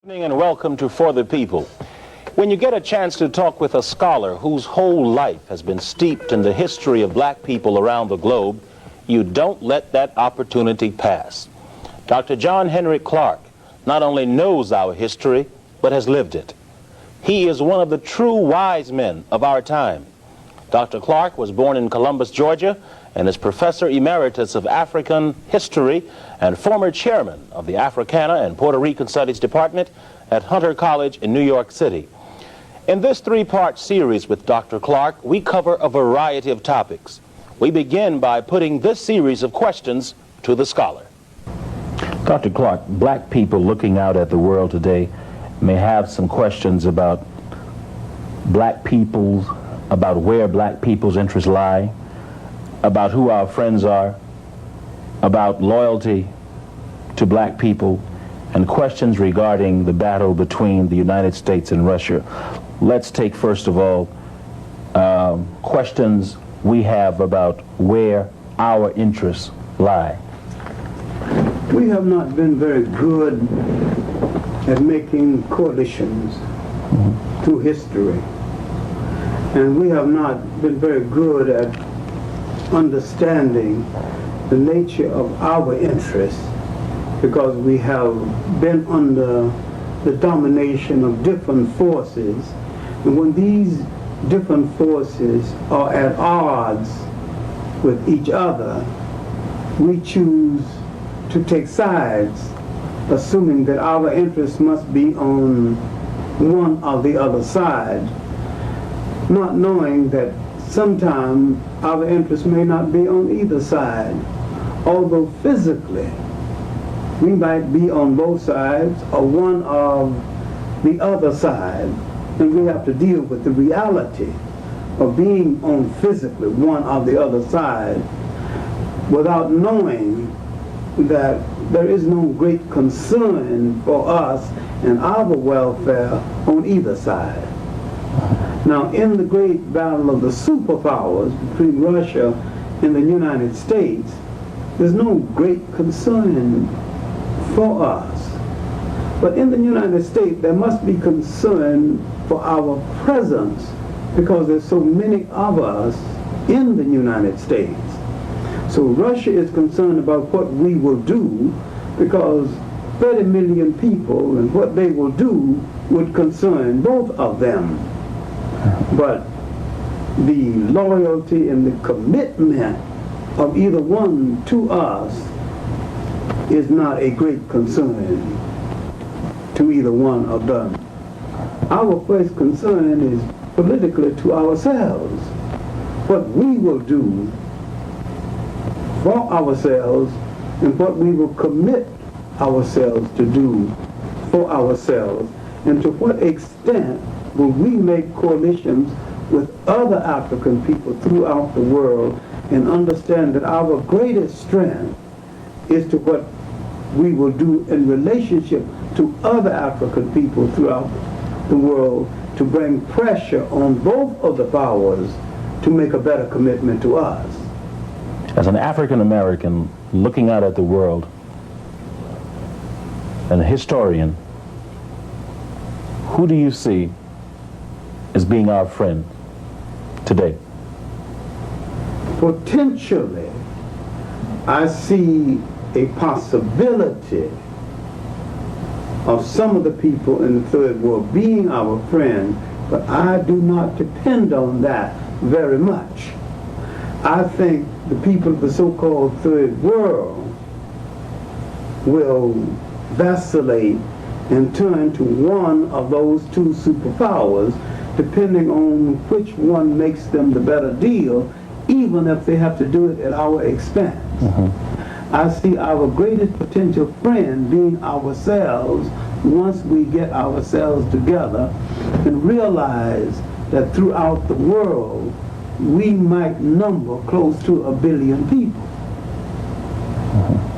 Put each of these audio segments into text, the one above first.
Good evening and welcome to For the People. When you get a chance to talk with a scholar whose whole life has been steeped in the history of black people around the globe, you don't let that opportunity pass. Dr. John Henrik Clarke not only knows our history, but has lived it. He is one of the true wise men of our time. Dr. Clarke was born in Columbus, Georgia, and is Professor Emeritus of African History and former chairman of the Africana and Puerto Rican Studies Department at Hunter College in New York City. In this three-part series with Dr. Clarke, we cover a variety of topics. We begin by putting this series of questions to the scholar. Dr. Clarke, black people looking out at the world today may have some questions about black people's, about where black people's interests lie, about who our friends are, about loyalty to black people, and questions regarding the battle between the United States and Russia. Let's take, first of all, questions we have about where our interests lie. We have not been very good at making coalitions through history. And we have not been very good at understanding the nature of our interests because we have been under the domination of different forces. And when these different forces are at odds with each other, we choose to take sides, assuming that our interests must be on one or the other side, not knowing that sometimes our interests may not be on either side, although physically we might be on both sides or one of the other side, and we have to deal with the reality of being on physically one of the other side without knowing that there is no great concern for us and our welfare on either side. Now, in the great battle of the superpowers between Russia and the United States, there's no great concern for us. But in the United States, there must be concern for our presence because there's so many of us in the United States. So Russia is concerned about what we will do because 30 million people and what they will do would concern both of them. But the loyalty and the commitment of either one to us is not a great concern to either one of them. Our first concern is politically to ourselves. What we will do for ourselves and what we will commit ourselves to do for ourselves, and to what extent will we make coalitions with other African people throughout the world and understand that our greatest strength is to what we will do in relationship to other African people throughout the world to bring pressure on both of the powers to make a better commitment to us. As an African American looking out at the world, and a historian, who do you see as being our friend today? Potentially, I see a possibility of some of the people in the third world being our friend, but I do not depend on that very much. I think the people of the so-called third world will vacillate and turn to one of those two superpowers, depending on which one makes them the better deal, even if they have to do it at our expense. I see our greatest potential friend being ourselves once we get ourselves together and realize that throughout the world we might number close to 1 billion people.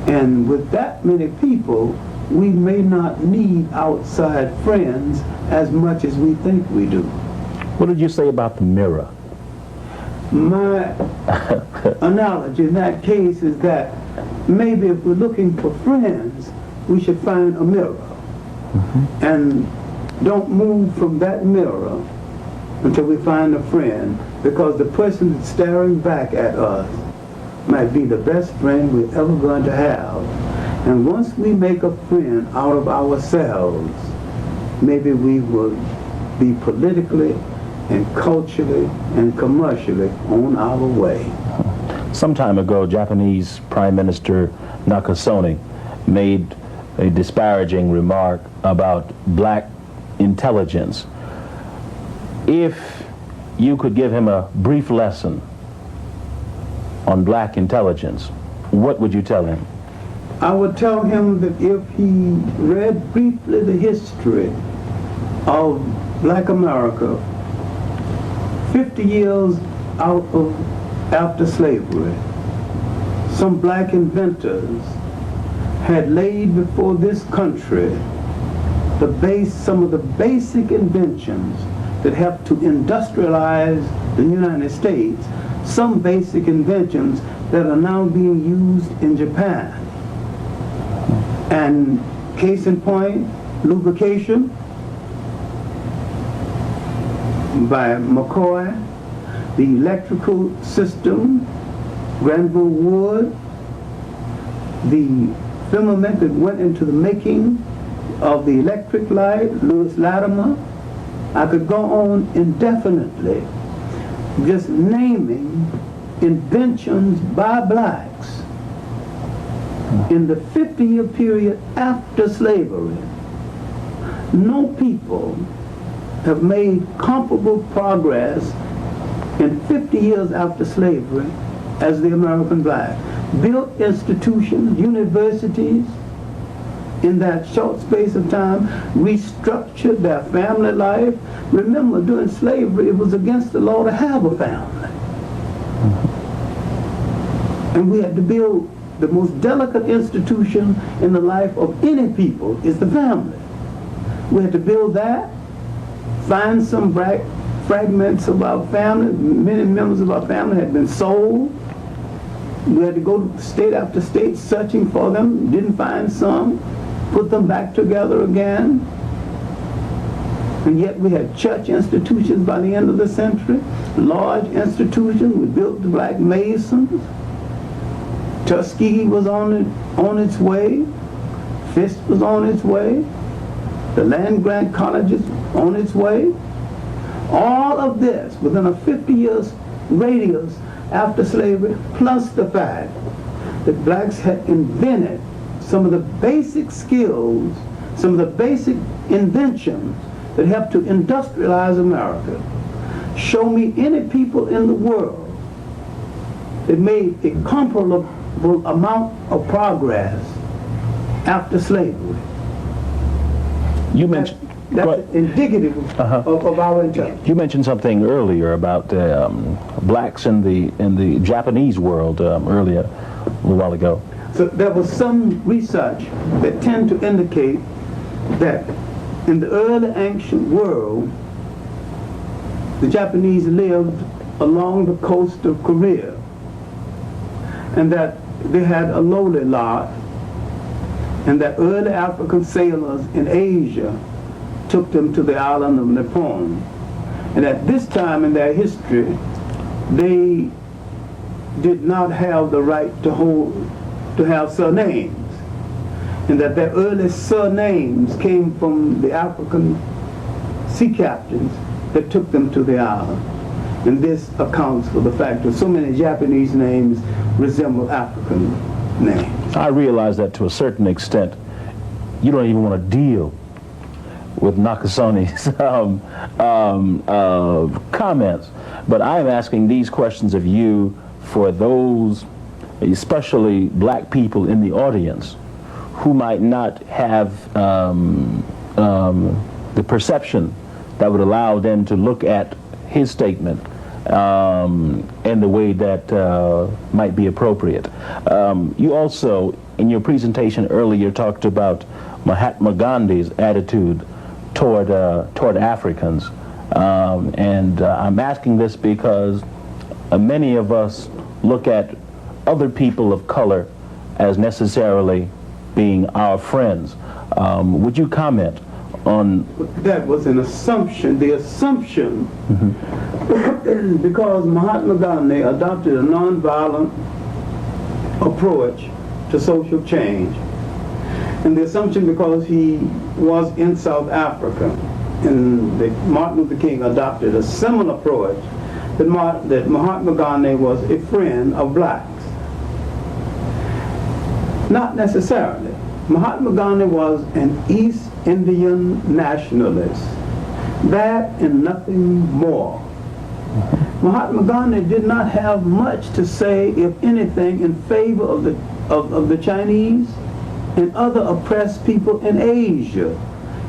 And with that many people, we may not need outside friends as much as we think we do. What did you say about the mirror? My analogy in that case is that maybe if we're looking for friends, we should find a mirror. And don't move from that mirror until we find a friend, because the person that's staring back at us might be the best friend we're ever going to have. And once we make a friend out of ourselves, maybe we will be politically and culturally and commercially on our way. Some time ago, Japanese Prime Minister Nakasone made a disparaging remark about black intelligence. If you could give him a brief lesson on black intelligence, what would you tell him? I would tell him that if he read briefly the history of black America 50 years after slavery, some black inventors had laid before this country some of the basic inventions that helped to industrialize the United States, some basic inventions that are now being used in Japan. And case in point, lubrication by McCoy, the electrical system, Granville Wood, the firmament that went into the making of the electric light, Lewis Latimer. I could go on indefinitely, just naming inventions by blacks in the 50-year period after slavery. No people have made comparable progress in 50 years after slavery as the American black. Built institutions, universities, in that short space of time, restructured their family life. Remember, during slavery, it was against the law to have a family. And we had to build the most delicate institution in the life of any people is the family. We had to build that, find some fragments of our family. Many members of our family had been sold. We had to go state after state searching for them, didn't find some, put them back together again. And yet we had church institutions by the end of the century, large institutions. We built the Black Masons. Tuskegee was on its way. Fisk was on its way. The land grant colleges on its way. All of this within a 50 years radius after slavery, plus the fact that blacks had invented some of the basic skills, some of the basic inventions that helped to industrialize America. Show me any people in the world that made a comparable amount of progress after slavery. You mentioned that's indicative of our intelligence. You mentioned something earlier about blacks in the Japanese world earlier, a little while ago. So there was some research that tend to indicate that in the early ancient world, the Japanese lived along the coast of Korea, and that they had a lowly lot, and that early African sailors in Asia took them to the island of Nippon. And at this time in their history, they did not have the right to have surnames, and that their early surnames came from the African sea captains that took them to the island. And this accounts for the fact that so many Japanese names resemble African names. I realize that to a certain extent, you don't even want to deal with Nakasone's comments, but I'm asking these questions of you for those, especially black people in the audience, who might not have the perception that would allow them to look at his statement in the way that might be appropriate. You also, in your presentation earlier, talked about Mahatma Gandhi's attitude toward Africans, and I'm asking this because many of us look at other people of color as necessarily being our friends. Would you comment on... That was an assumption. The assumption, because Mahatma Gandhi adopted a nonviolent approach to social change, and the assumption because he was in South Africa, and Martin Luther King adopted a similar approach, that Mahatma Gandhi was a friend of blacks. Not necessarily. Mahatma Gandhi was an East Indian nationalist. That and nothing more. Mahatma Gandhi did not have much to say, if anything, in favor of the Chinese and other oppressed people in Asia.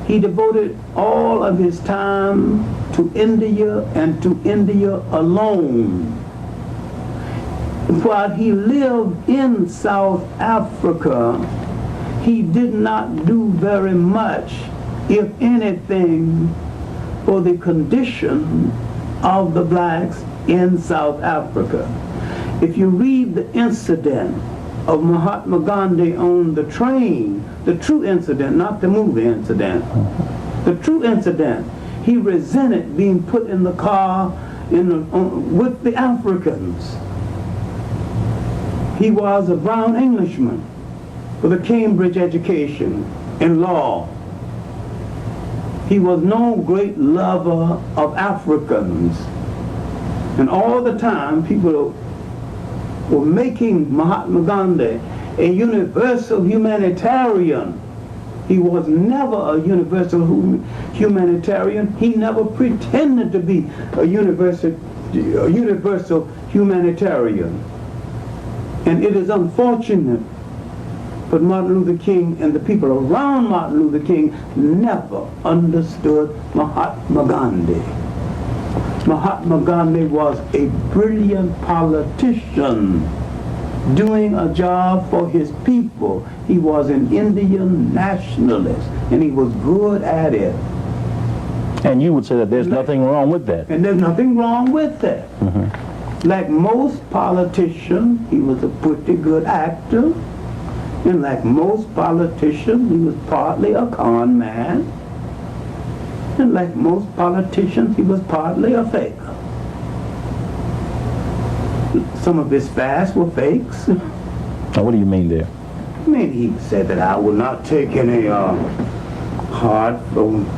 He devoted all of his time to India and to India alone. While he lived in South Africa, he did not do very much, if anything, for the condition of the blacks in South Africa. If you read the incident of Mahatma Gandhi on the train, the true incident, not the movie incident, the true incident, he resented being put in the car with the Africans. He was a brown Englishman with a Cambridge education in law. He was no great lover of Africans. And all the time people were making Mahatma Gandhi a universal humanitarian. He was never a universal humanitarian. He never pretended to be a universal humanitarian. And it is unfortunate, but Martin Luther King and the people around Martin Luther King never understood Mahatma Gandhi. Mahatma Gandhi was a brilliant politician doing a job for his people. He was an Indian nationalist, and he was good at it. And you would say that there's nothing wrong with that. And there's nothing wrong with that. Like most politicians, he was a pretty good actor. And like most politicians, he was partly a con man. And like most politicians, he was partly a faker. Some of his fasts were fakes. Now, what do you mean there? I mean, he said that I will not take any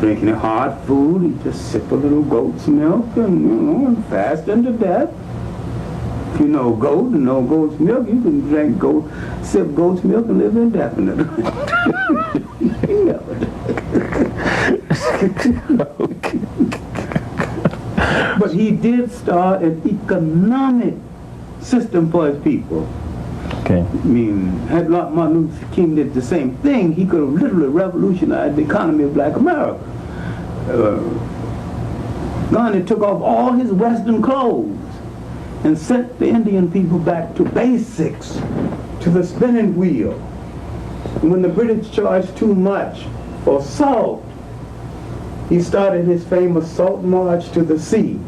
drink any hard food. He just sip a little goat's milk and fast unto death. If you know goat and know goat's milk, you can sip goat's milk and live indefinitely. You never But he did start an economic system for his people. Okay. I mean, had Martin Luther King did the same thing, he could have literally revolutionized the economy of black America. Gandhi took off all his Western clothes and sent the Indian people back to basics, to the spinning wheel. And when the British charged too much for salt, he started his famous salt march to the sea.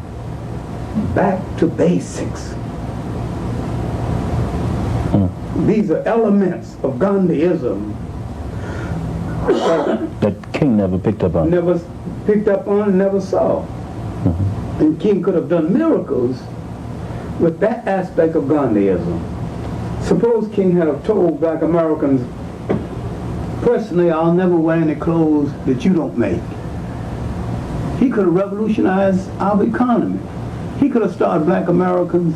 Back to basics. These are elements of Gandhiism that King never picked up on. Never picked up on and never saw. And King could have done miracles with that aspect of Gandhiism. Suppose King had have told black Americans, personally, I'll never wear any clothes that you don't make. He could have revolutionized our economy. He could have started black Americans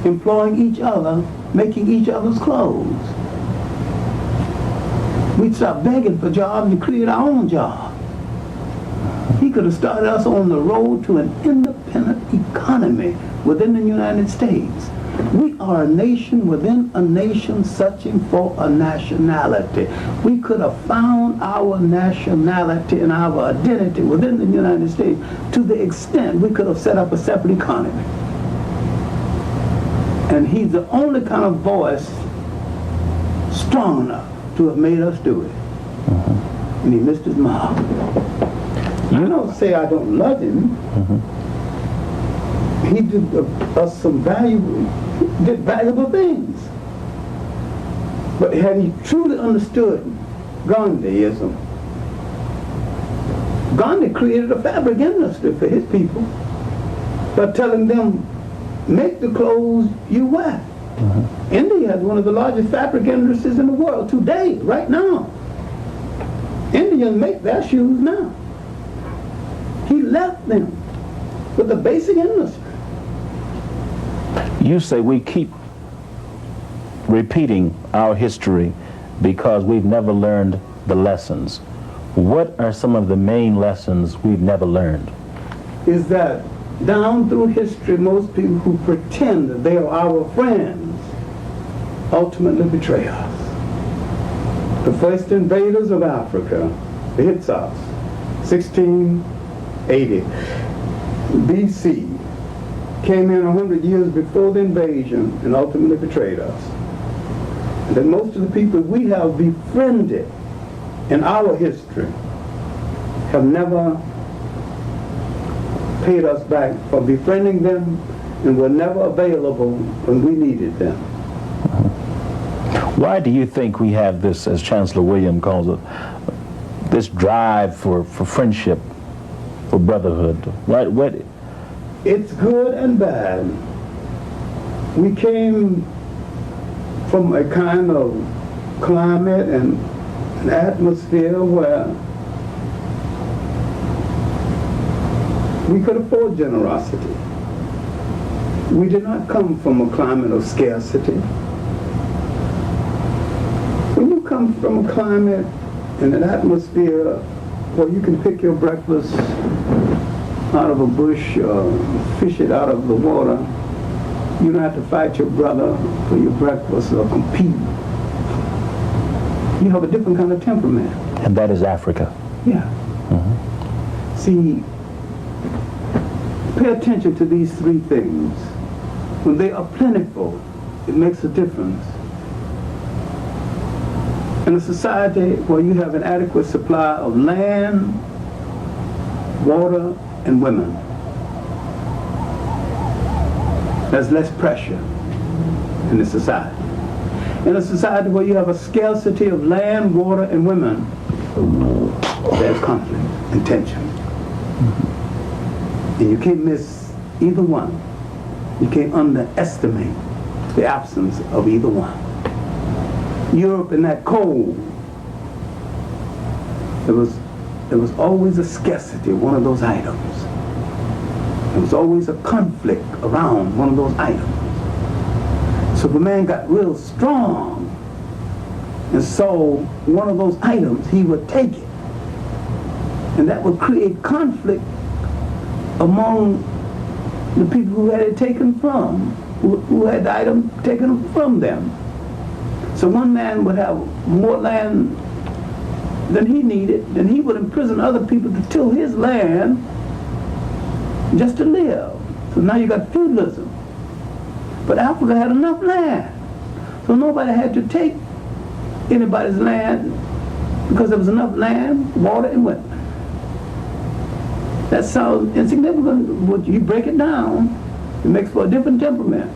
employing each other, making each other's clothes. We'd stop begging for jobs and create our own job. He could have started us on the road to an independent economy within the United States. We are a nation within a nation searching for a nationality. We could have found our nationality and our identity within the United States to the extent we could have set up a separate economy. And he's the only kind of voice strong enough to have made us do it. And he missed his mark. I don't say I don't love him. He did us some valuable things. But had he truly understood Gandhiism. Gandhi created a fabric industry for his people by telling them, make the clothes you wear. India has one of the largest fabric industries in the world today, right now. Indians make their shoes now. He left them with the basic industry. You say we keep repeating our history because we've never learned the lessons. What are some of the main lessons we've never learned? Is that down through history, most people who pretend that they are our friends ultimately betray us. The first invaders of Africa, the Hittites, 1680 BC, came in 100 years before the invasion and ultimately betrayed us. And that most of the people we have befriended in our history have never paid us back for befriending them and were never available when we needed them. Why do you think we have this, as Chancellor William calls it, this drive for friendship, for brotherhood? What? It's good and bad. We came from a kind of climate and an atmosphere where we could afford generosity. We did not come from a climate of scarcity. When you come from a climate and an atmosphere where you can pick your breakfast out of a bush or fish it out of the water, you don't have to fight your brother for your breakfast or compete. You have a different kind of temperament. And that is Africa. Yeah. See, pay attention to these three things. When they are plentiful, it makes a difference. In a society where you have an adequate supply of land, water, and women, there's less pressure in the society. In a society where you have a scarcity of land, water, and women, there's conflict and tension. And you can't miss either one. You can't underestimate the absence of either one. Europe in that cold, there was always a scarcity of one of those items. There was always a conflict around one of those items. So if a man got real strong and saw one of those items, he would take it. And that would create conflict among the people who had it taken from, who had the item taken from them. So one man would have more land than he needed, then he would imprison other people to till his land just to live. So now you got feudalism. But Africa had enough land. So nobody had to take anybody's land because there was enough land, water, and women. That sounds insignificant, but you break it down, it makes for a different temperament.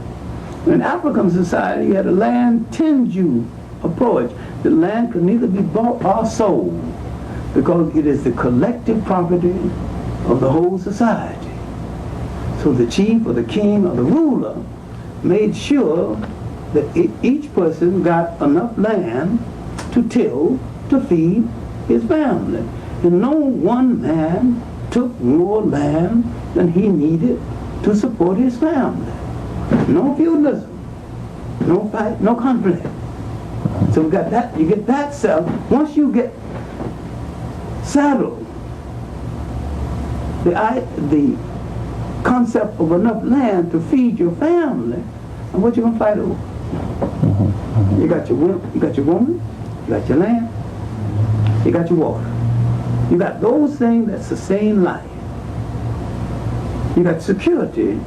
In African society, you had a land tenju approach. The land could neither be bought or sold because it is the collective property of the whole society. So the chief or the king or the ruler made sure that each person got enough land to till, to feed his family. And no one man took more land than he needed to support his family. No feudalism, no fight, no conflict. So we got that, you get that settled. Once you get settled, the concept of enough land to feed your family, and what you gonna fight over? You got your woman, you got your land, you got your water. You got those things that sustain life. You got security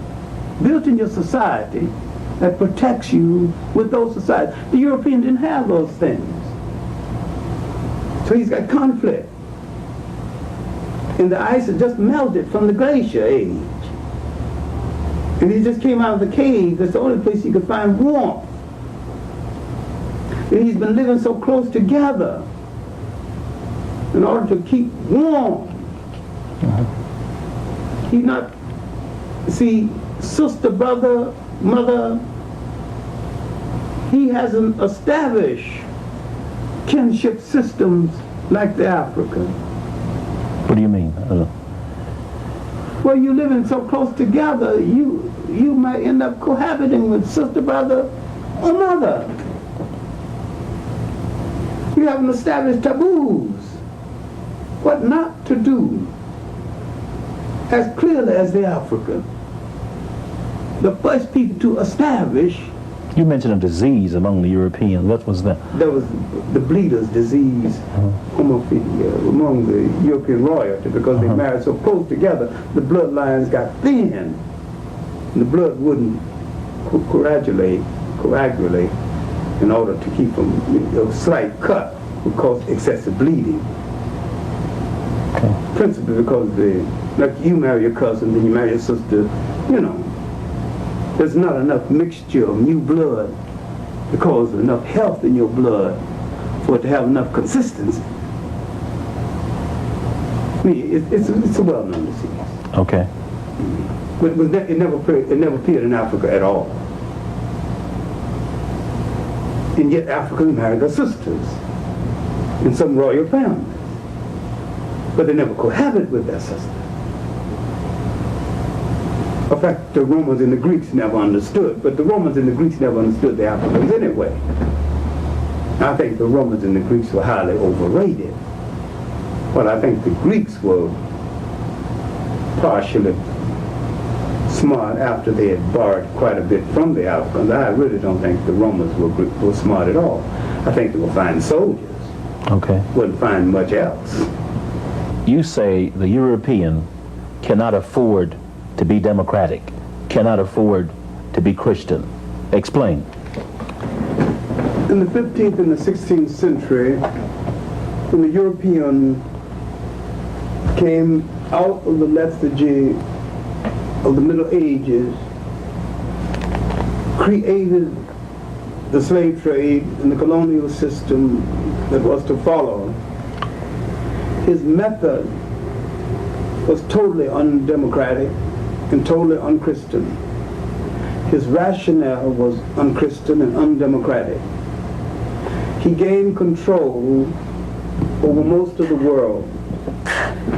built in your society that protects you with those societies. The Europeans didn't have those things. So he's got conflict. And the ice had just melted from the glacier age. And he just came out of the cave. That's the only place he could find warmth. And he's been living so close together in order to keep warm. He not, see, sister, brother, mother, he hasn't established kinship systems like the African. What do you mean? Well, you living so close together, you might end up cohabiting with sister, brother, or mother. You haven't established taboos, what not to do, as clearly as the African. The first people to establish. You mentioned a disease among the Europeans. What was that? There was the bleeders disease homophilia among the European royalty because they married so close together, the bloodlines got thin. And the blood wouldn't coagulate in order to keep them, a slight cut would cause excessive bleeding. Okay. Principally because like you marry your cousin, then you marry your sister, you know. There's not enough mixture of new blood to cause enough health in your blood for it to have enough consistency. I mean, it's a well-known disease. Okay. But it never appeared in Africa at all. And yet Africans married their sisters in some royal families. But they never cohabited with their sisters. In fact, the Romans and the Greeks never understood, but the Romans and the Greeks never understood the Africans anyway. I think the Romans and the Greeks were highly overrated. But I think the Greeks were partially smart after they had borrowed quite a bit from the Africans. I really don't think the Romans were smart at all. I think they were fine soldiers. Okay. Wouldn't find much else. You say the European cannot afford to be democratic, cannot afford to be Christian. Explain. In the 15th and the 16th century, when the European came out of the lethargy of the Middle Ages, created the slave trade and the colonial system that was to follow, his method was totally undemocratic and totally unchristian. His rationale was unchristian and undemocratic. He gained control over most of the world.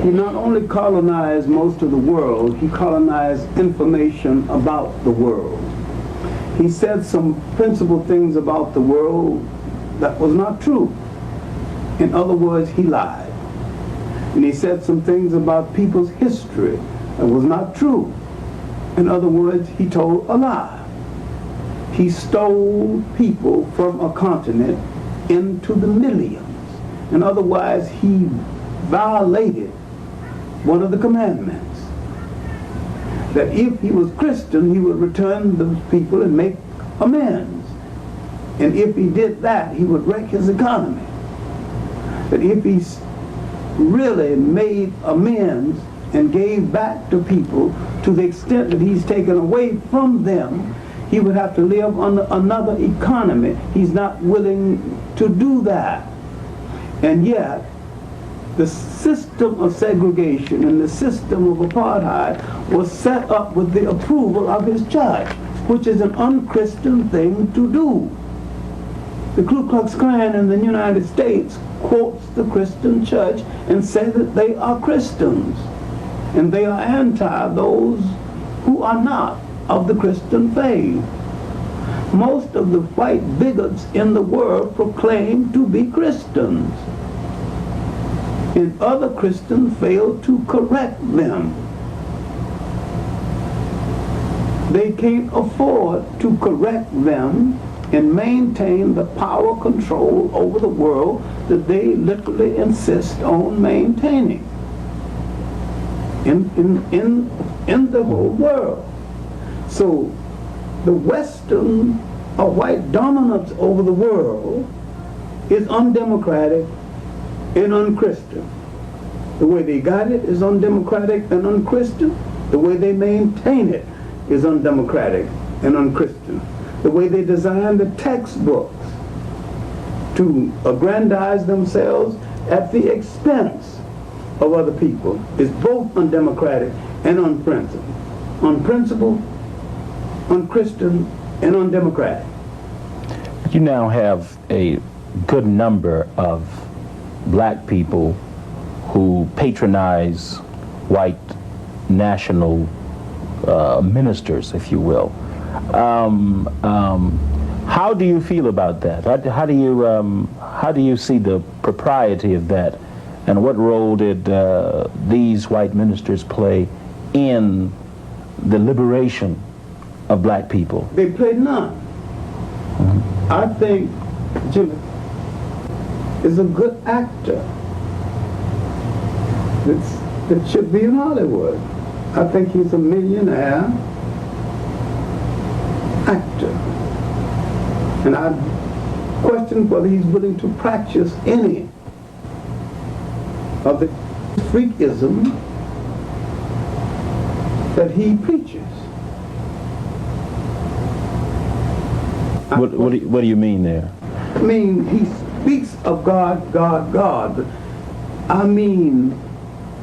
He not only colonized most of the world, he colonized information about the world. He said some principal things about the world that was not true. In other words, he lied. And he said some things about people's history that was not true. In other words, he told a lie. He stole people from a continent into the millions. And otherwise, he violated one of the commandments. That if he was Christian, he would return those people and make amends. And if he did that, he would wreck his economy. That if he really made amends and gave back to people to the extent that he's taken away from them, he would have to live under another economy. He's not willing to do that. And yet, the system of segregation and the system of apartheid was set up with the approval of his church, which is an unchristian thing to do. The Ku Klux Klan in the United States quotes the Christian church and says that they are Christians. And they are anti those who are not of the Christian faith. Most of the white bigots in the world proclaim to be Christians. And other Christians fail to correct them. They can't afford to correct them and maintain the power control over the world that they literally insist on maintaining in the whole world. So the Western or white dominance over the world is undemocratic and unchristian. The way they got it is undemocratic and unchristian. The way they maintain it is undemocratic and unchristian. The way they design the textbooks to aggrandize themselves at the expense of other people is both undemocratic and unprincipled. Unprincipled, unchristian, and undemocratic. You now have a good number of black people who patronize white national ministers, if you will. How do you feel about that? How do you see the propriety of that, and what role did these white ministers play in the liberation of black people? They played none. Mm-hmm. I think Jimmy is a good actor that should be in Hollywood. I think he's a millionaire actor. And I question whether he's willing to practice any of the freakism that he preaches. What do you mean there? I mean, he speaks of God, God, God. But I mean,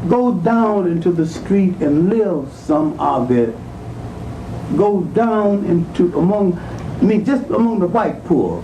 go down into the street and live some of it. Go down into just among the white poor.